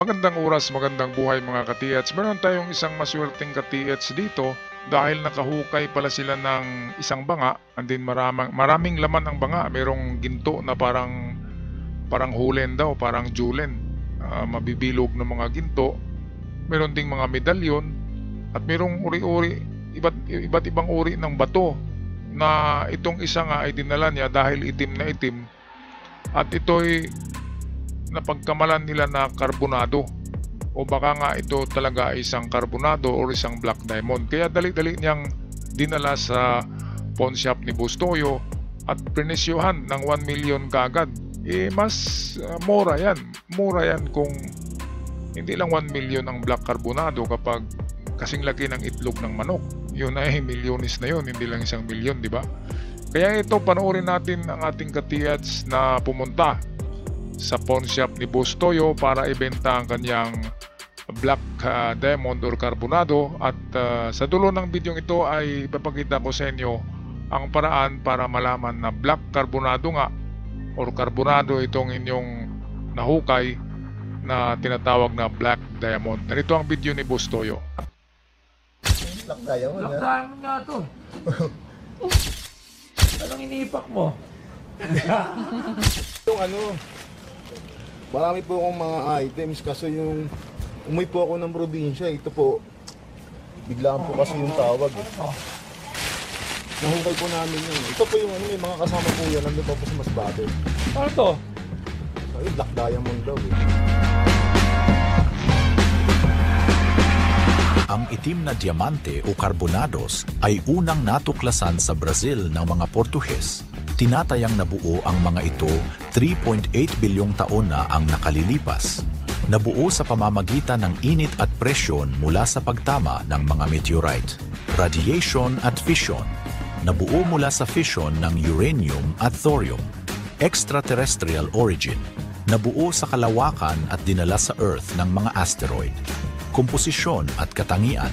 Magandang oras, magandang buhay mga ka-TH. Meron tayong isang maswerteng ka-TH dito dahil nakahukay pala sila ng isang banga and then maraming laman ang banga. Merong ginto na parang hulen daw, parang julen. Mabibilog ng mga ginto. Meron ding mga medalyon at merong uri-uri, iba't ibang uri ng bato na itong isa nga ay dinala niya dahil itim na itim at ito'y napagkamalan nila na karbonado o baka nga ito talaga isang karbonado o isang black diamond. Kaya dali-dali niyang dinala sa pawn shop ni Bustoyo at prenesyohan ng 1 million kagad. Mas mura yan kung hindi lang 1 million ang black karbonado kapag kasing laki ng itlog ng manok. Yun ay milyones na yun, hindi lang 1 milyon, di ba? Kaya ito, panoorin natin ang ating ka-TH na pumunta sa pawn shop ni Bustoyo para ibenta ang kanyang black diamond or karbonado at sa dulo ng video ito ay ipapakita ko sa inyo ang paraan para malaman na black karbonado nga or karbonado itong inyong nahukay na tinatawag na black diamond. Narito ang video ni Bustoyo. Black diamond, Black diamond nga to. Anong iniipak mo? Yung marami po akong mga items kasi yung umuwi po ako ng probinsya, ito po, biglaan po kasi yung tawag eh. Nahukay po namin yun. Ito po yung may mga kasama po yan, nandun pa po sa Masbate. Ano to? Ay, black diamond daw eh. Ang itim na diamante o karbonados ay unang natuklasan sa Brazil ng mga Portuges. Tinatayang nabuo ang mga ito 3.8 bilyong taon na ang nakalilipas. Nabuo sa pamamagitan ng init at presyon mula sa pagtama ng mga meteorite, radiation at fission. Nabuo mula sa fission ng uranium at thorium. Extraterrestrial origin. Nabuo sa kalawakan at dinala sa Earth ng mga asteroid. Komposisyon at katangian.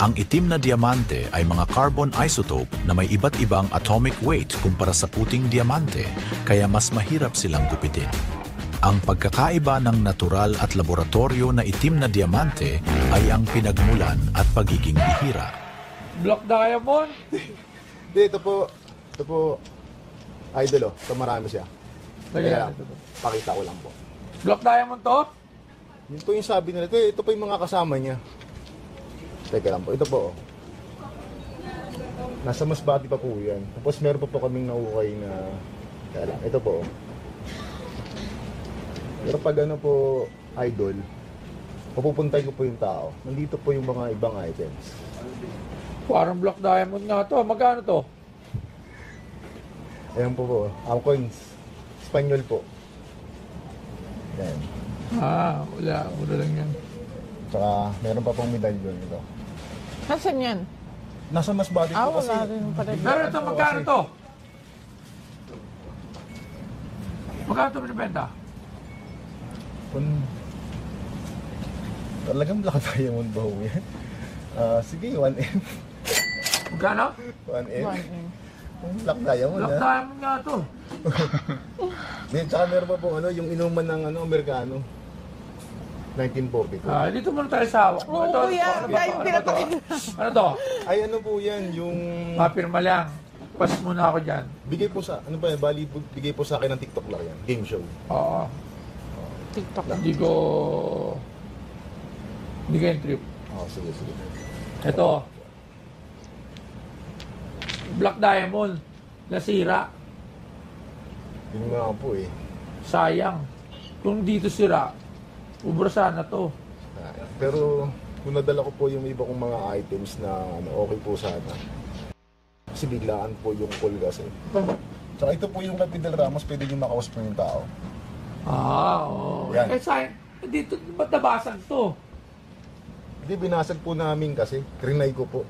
Ang itim na diamante ay mga carbon isotope na may iba't ibang atomic weight kumpara sa puting diamante, kaya mas mahirap silang gupitin. Ang pagkakaiba ng natural at laboratorio na itim na diamante ay ang pinagmulan at pagiging bihira. Black diamond? Hindi, ito po, idol oh, ito marami siya. Kaya, pakita ko lang po. Black diamond to? Yun po yung sabi nila, ito po yung mga kasama niya. Teka lang po, ito po. Nasa Masbate pa po yan. Tapos meron pa po kaming naukay na... Kaya lang, ito po. Pero pag ano po, idol, papupuntay ko po yung tao. Nandito po yung mga ibang items. Parang black diamond nga to. Magkano to? Ayan po. Coins. Espanyol po. Ayan. Wala. Wala lang yan. Tsaka meron pa pong medalyon ito. Nasaan yan? Nasa Masbate po kasi. Wala rin pala. Pero ito, magkano to? Magkano to binibenta? Talagang black diamond ba ho yan? Sige, 1M. Magkano? 1M. Black diamond Black diamond nga to. Tsaka meron pa po yung inuman ng Amerikano. 1942. Dito muna tayo sa hawak. Oo, kuya. Dahil pinapakita. Ano to? Ay, ano po yan, yung... Papirma lang. Pas muna ako dyan. Bigay po sa, bali, bigay po sa akin ng TikTok lang yan. Game show. Oo. TikTok. Hindi ko yung trip. Sige. Ito. Black diamond. Nasira. Yun nga po eh. Sayang. Kung dito sira, ubra sana to. Pero kung nadala ko po yung iba kong mga items na okay po sana. Kasi biglaan po yung call kasi. Tsaka ito po yung kay Fidel Ramos, pwede nyo makausap yung tao. Oo. Yan. Sayang. Dito, ba't nabasag to? Hindi, binasag po namin kasi. Trinay ko po.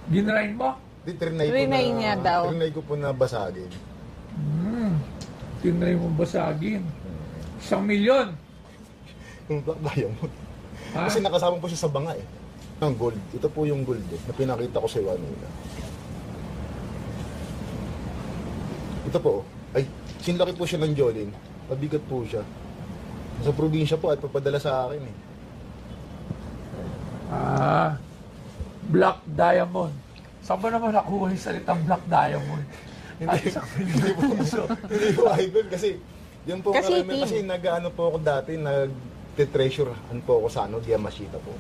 Ginrain mo? Hindi, trinay niya daw. Trinay ko po na basagin. Ginrain mo basagin. 1 milyon. Yung black diamond. Ha? Kasi nakasama po siya sa banga eh. Ang gold. Ito po yung gold eh, na pinakita ko sa kanina. Ito po. Ay, sinlaki po siya ng Jolin. Mabigat po siya. Sa probinsya po at papadala sa akin eh. Black diamond. Saan ba naman nakuha yung salitang black diamond? Ay, isang piso. Hindi po idol kasi yun po Kasi karami, team. kasi nag-ano po ako dati, nag-treasurean po ako sa Diamashita po.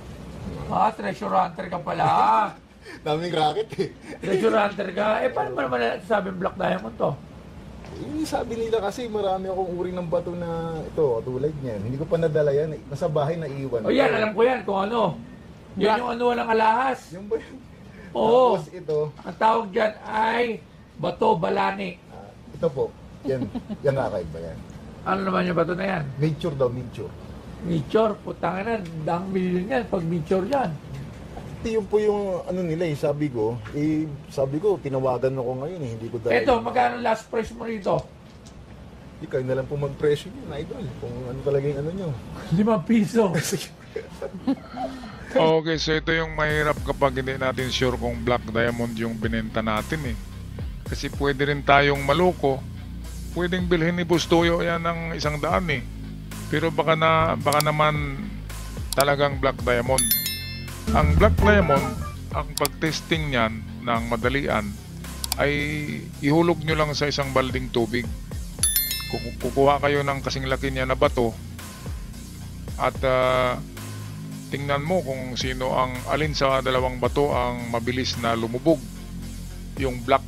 Treasure hunter ka pala. Daming racket eh. Treasure hunter ka. Paano ba naman sabing black diamond to? Sabi nila kasi marami akong uri ng bato na ito, tulad niyan. Hindi ko pa nadala yan. Nasa bahay na iwan. O yan, alam ko yan kung ano. Yan yung ano walang alahas. Yung ba yun? Oo. Tapos ito, Ang tawag dyan ay bato balani. ito po. Yan kakaiba yan. Ano naman yung bato na yan? Nature daw, nature. Nature, putang na, dang million yan pag nature yan. Ito yun po yung ano nila eh, sabi ko, tinawagan ako ngayon eh, hindi ko dahil. Eto, magkano last price mo rito? Hindi kayo na lang po mag-presyo yun, idol. Kung ano talaga yung ano nyo. 5 piso. Okay, so ito yung mahirap kapag hindi natin sure kung black diamond yung binenta natin eh. Kasi pwede rin tayong maloko. Pwedeng bilhin ni Bustoyo yan ng 100 eh. Pero baka naman talagang black diamond. Ang black diamond, ang pag-testing niyan ng madalian ay ihulog nyo lang sa isang balding tubig. Kukuha kayo ng kasing laki niya na bato at tingnan mo kung alin sa dalawang bato ang mabilis na lumubog. Yung black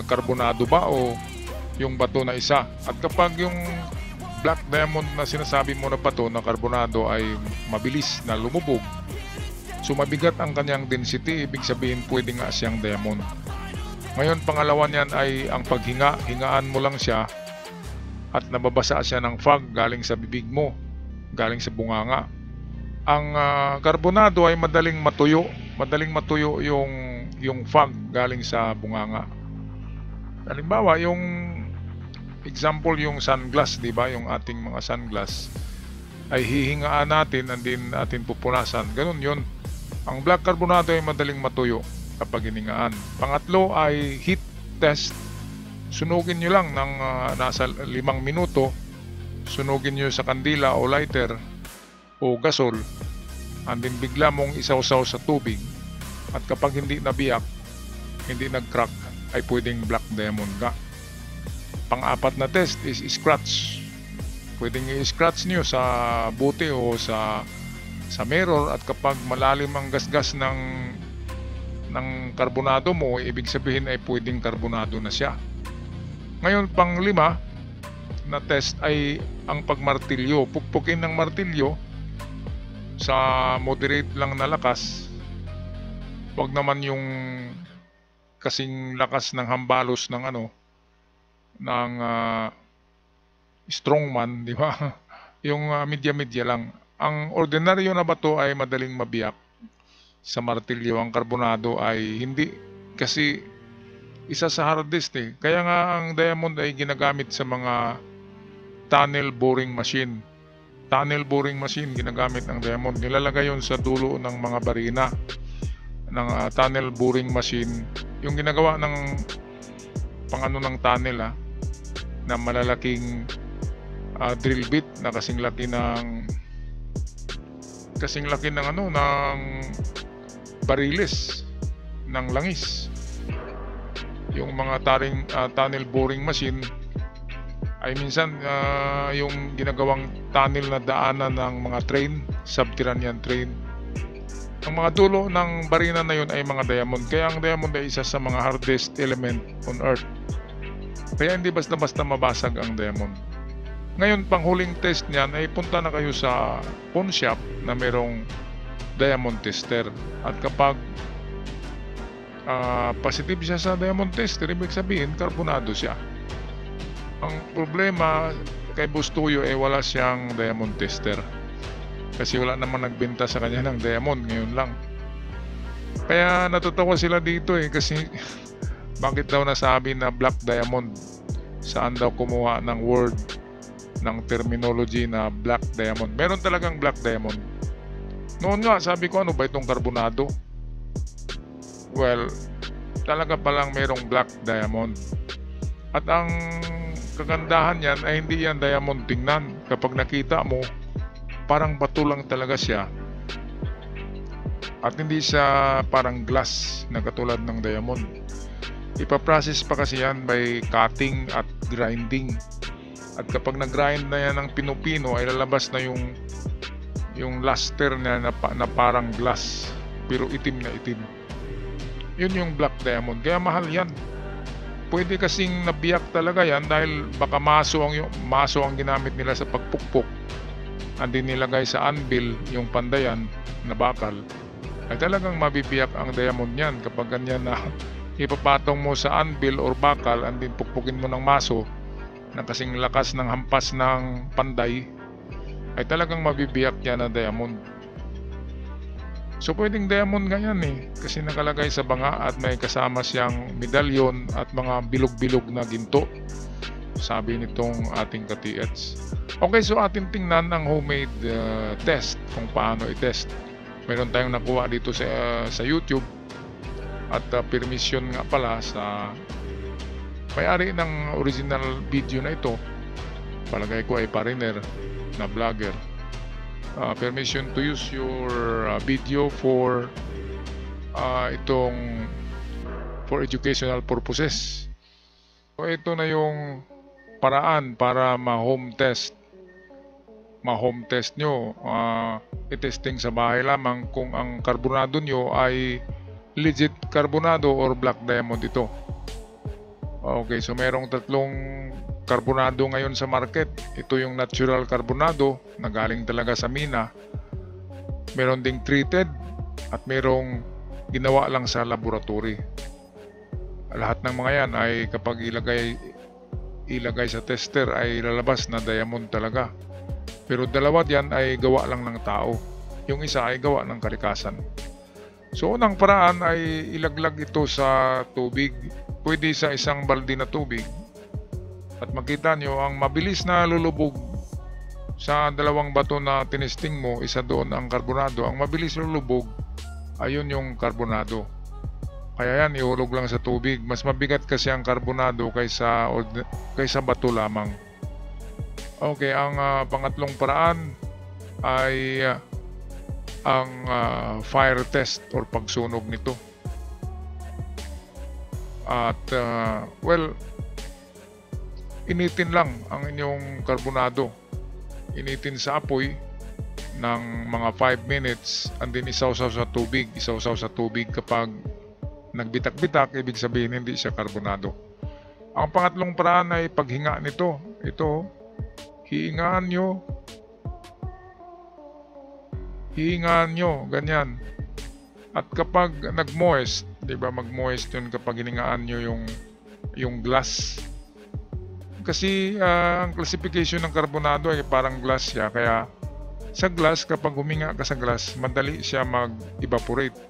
carbonado ba o yung bato na isa. At kapag yung black diamond na sinasabi mo na bato na carbonado ay mabilis na lumubog, so mabigat ang kanyang density, ibig sabihin pwede nga siyang diamond. Ngayon, pangalawa niyan ay ang paghinga. Hingaan mo lang siya at nababasa siya ng fog galing sa bibig mo, galing sa bunganga. Ang carbonado ay madaling matuyo yung fog galing sa bunganga. Halimbawa, yung example yung sunglass, di ba? Yung ating mga sunglass ay hihingaan natin and din natin pupunasan. Ganun yun. Ang black carbonado ay madaling matuyo kapag hiningaan. Pangatlo ay heat test. Sunugin nyo lang ng nasa 5 minuto. Sunugin nyo sa kandila o lighter o gasol. And then bigla mong isawsaw sa tubig. At kapag hindi nabiyak, hindi nag-crack, ay pwedeng black diamond ka. Pang-apat na test is scratch. Pwedeng i-scratch nyo sa buti o sa mirror, at kapag malalim ang gasgas ng karbonado mo, ibig sabihin ay pwedeng karbonado na siya. Ngayon, pang-lima na test ay ang pagmartilyo. Pukpukin ng martilyo sa moderate lang na lakas. Huwag naman yung kasing lakas ng hambalos ng strongman, di ba? Yung media-media lang. Ang ordinaryo na bato ay madaling mabiyak sa martilyo. Ang karbonado ay hindi, kasi isa sa hardest eh. Kaya nga ang diamond ay ginagamit sa mga tunnel boring machine. Tunnel boring machine, ginagamit ng diamond. Nilalagay yun sa dulo ng mga barina ng tunnel boring machine. Yung ginagawa ng ng tunnel na malalaking drill bit na kasing laki ng bariles ng langis. Yung mga tunnel boring machine ay minsan yung ginagawang tunnel na daanan ng mga train, subterranean train. Ang mga dulo ng barina na yun ay mga diamond. Kaya ang diamond ay isa sa mga hardest element on earth. Kaya hindi basta-basta mabasag ang diamond. Ngayon, panghuling test niyan ay punta na kayo sa pawn shop na merong diamond tester. At kapag positive siya sa diamond tester, ibig sabihin karbonado siya. Ang problema kay Bustoyo ay wala siyang diamond tester. Kasi wala naman nagbenta sa kanya ng diamond, ngayon lang. Kaya natatawa sila dito kasi bakit daw nasabi na black diamond? Saan daw kumuha ng word, ng terminology na black diamond? Meron talagang black diamond. Noon nga, sabi ko, ano ba itong karbonado? Well, talaga palang merong black diamond. At ang kagandahan yan ay hindi yan diamond tingnan. kapag nakita mo, parang bato lang talaga siya. At hindi siya parang glass na katulad ng diamond. Ipaprocess pa kasi yan by cutting at grinding. At kapag nag-grind na yan ng pino-pino ay lalabas na yung luster na parang glass pero itim na itim. Yun yung black diamond. Kaya mahal yan. Pwede kasing nabiyak talaga yan dahil baka maso ang ginamit nila sa pagpukpok. Andin nilagay sa anvil yung pandayan na bakal. Ay talagang mabibiyak ang diamond yan kapag ganyan na ipapatong mo sa anvil or bakal, andin pukpukin mo ng maso na kasing lakas ng hampas ng panday, ay talagang mabibiyak yan na diamond. So pwedeng diamond ganyan kasi nakalagay sa banga at may kasama siyang medalyon at mga bilog-bilog na ginto, sabi nitong ating ka-TH. Okay, so ating tingnan ang homemade test, kung paano i-test. Meron tayong nakuha dito sa YouTube at permission nga pala sa may-ari ng original video na ito. Palagay ko ay foreigner na vlogger. Permission to use your video for for educational purposes. So ito na yung paraan para ma-home test nyo. I-testing sa bahay lamang kung ang karbonado nyo ay legit karbonado or black diamond ito. Okay, so merong tatlong karbonado ngayon sa market. Ito yung natural karbonado na galing talaga sa mina. Meron ding treated at merong ginawa lang sa laboratory. Lahat ng mga yan ay kapag ilagay sa tester ay lalabas na diamond talaga. Pero dalawa yan ay gawa lang ng tao. Yung isa ay gawa ng kalikasan. So unang paraan ay ilaglag ito sa tubig. Pwede sa isang balde na tubig. At makita nyo ang mabilis na lulubog sa dalawang bato na tinesting mo. Isa doon ang karbonado. Ang mabilis lulubog ayun yung karbonado. Kaya yan ihulog lang sa tubig. Mas mabigat kasi ang karbonado kaysa bato lamang. Okay, ang pangatlong paraan ay ang fire test or pagsunog nito. At initin lang ang inyong karbonado. Initin sa apoy ng mga 5 minutes and then isawsaw sa tubig. Isawsaw sa tubig kapag nagbitak-bitak, ibig sabihin hindi siya karbonado. Ang pangatlong paraan ay paghinga nito. Ito, hihingaan nyo, ganyan. At kapag nag-moist, di ba mag-moist yun kapag hiningaan nyo yung glass. Kasi ang classification ng karbonado ay parang glass siya. Kaya sa glass, kapag huminga ka sa glass, madali siya mag-evaporate.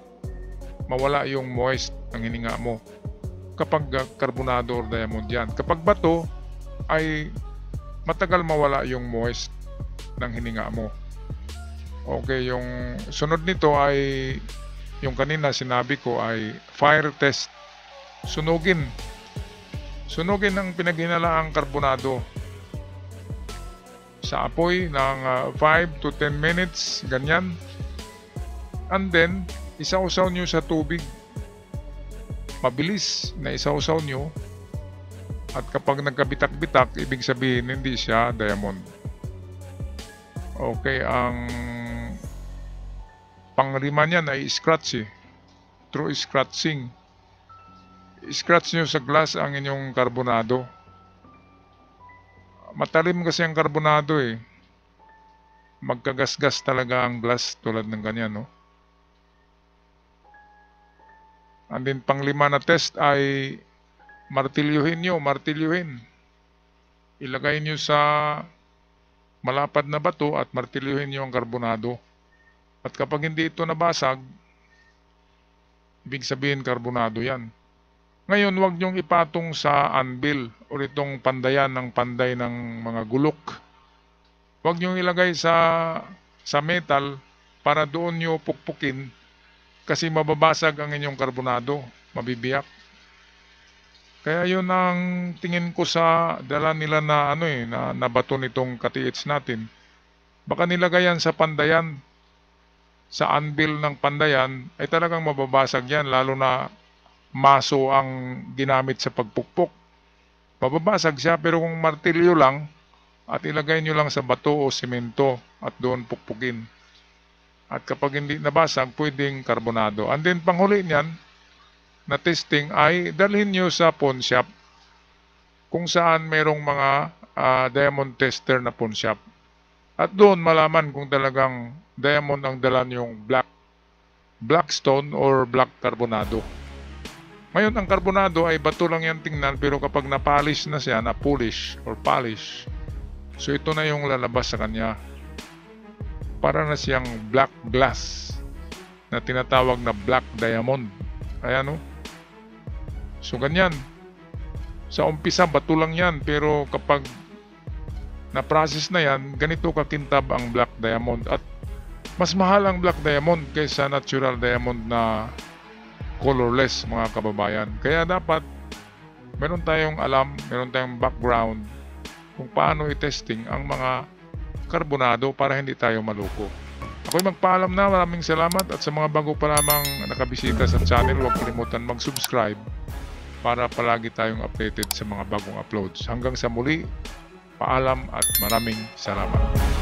Mawala yung moist ng hininga mo. Kapag karbonado or diamond yan. Kapag bato, ay matagal mawala yung moist ng hininga mo. Okay, yung sunod nito ay yung kanina sinabi ko ay fire test. Sunugin ang pinaghinalaang karbonado sa apoy ng 5 to 10 minutes, ganyan. And then, isausaw nyo sa tubig. Mabilis na isausaw nyo. At kapag nagkabitak-bitak, ibig sabihin hindi siya diamond. Okay, ang panglima niyan ay scratch through scratching. Scratch nyo sa glass ang inyong karbonado. Matalim kasi ang karbonado Magkagasgas talaga ang glass tulad ng ganyan, no? And then panglima na test ay martilyuhin. Ilagay nyo sa malapad na bato at martilyuhin nyo ang karbonado. At kapag hindi ito nabasag, ibig sabihin karbonado yan. Ngayon, huwag nyong ipatong sa anvil o itong pandayan ng panday ng mga gulok. Huwag nyong ilagay sa metal para doon nyo pukpukin kasi mababasag ang inyong karbonado, mabibiyak. Kaya yun ang tingin ko sa dala nila na na bato nitong katiits natin. Baka nilagay yan sa pandayan, sa anvil ng pandayan, ay talagang mababasag yan, lalo na maso ang ginamit sa pagpukpok. Mababasag siya, pero kung martilyo lang at ilagay nyo lang sa bato o simento at doon pukpukin. At kapag hindi nabasag, pwedeng karbonado. And then panghuli niyan na testing ay dalhin nyo sa pawn shop kung saan merong mga diamond tester na pawn shop. At doon malaman kung talagang diamond ang dala yung black stone or black carbonado. Ngayon, ang carbonado ay bato lang yan tingnan, pero kapag na-polish na siya, na-polish or polish, so ito na yung lalabas sa kanya. Para na siyang black glass na tinatawag na black diamond. Ayan o. So ganyan. Sa umpisa, bato lang yan, pero kapag na-process na yan, ganito kakintab ang black diamond. At mas mahal ang black diamond kaysa natural diamond na colorless, mga kababayan. Kaya dapat meron tayong alam, meron tayong background kung paano i-testing ang mga karbonado para hindi tayo maluko. Ako'y magpaalam na. Maraming salamat, at sa mga bago pa lamang nakabisita sa channel, huwag kalimutan mag-subscribe para palagi tayong updated sa mga bagong uploads. Hanggang sa muli, paalam at maraming salamat.